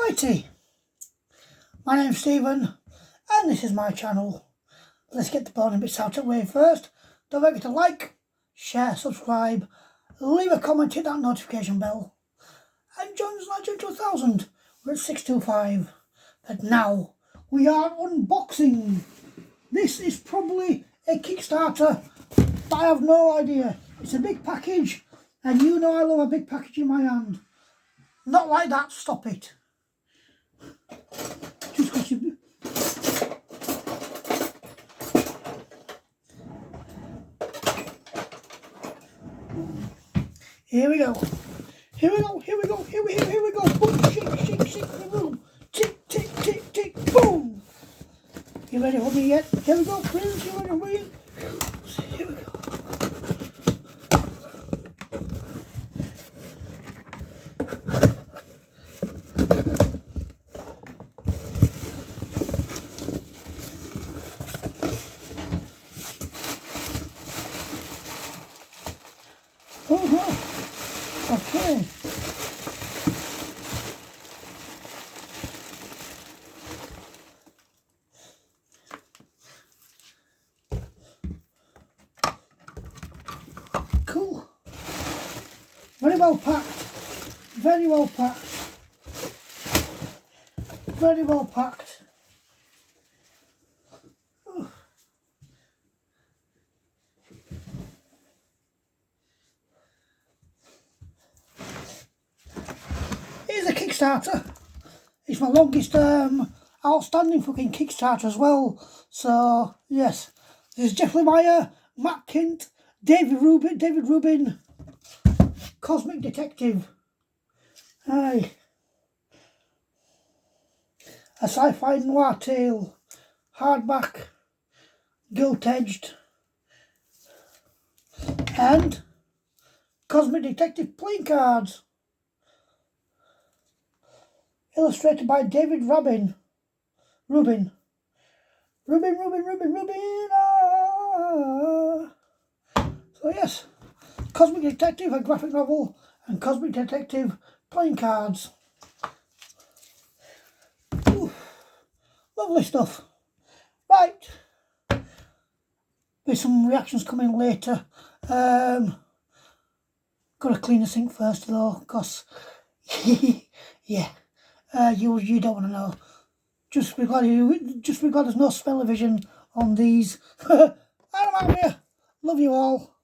Righty, my name's Stephen and this is my channel. Let's get the boring bits out of the way first. Don't forget to like, share, subscribe, leave a comment, hit that notification bell and join us large to 1,000. We're at 625. But now we are unboxing. This is probably a Kickstarter, but I have no idea. It's a big package and you know I love a big package in my hand. Not like that, stop it. Just because you... Here we go. Here we go, here we go, here we go. Boom, shake, shake, shake the room. Tick, tick, tick, tick, boom. You ready for me yet? Here we go, friends, you ready for me? Here we go. Okay. Cool. Very well packed. Very well packed. Very well packed. Oh. Here's a Kickstarter. It's my longest outstanding fucking Kickstarter as well. So yes, this is Jeff Lemire, Matt Kindt, David Rubin, Cosmic Detective. Aye. A sci-fi noir tale, hardback, gilt-edged, and Cosmic Detective playing cards. Illustrated by David Rubin. So yes, Cosmic Detective, a graphic novel, and Cosmic Detective playing cards. Ooh, lovely stuff. Right, there's some reactions coming later. Got to clean the sink first though, cause yeah. You don't want to know. Just be glad there's no smell-o-vision on these. I'm out of here. Love you all.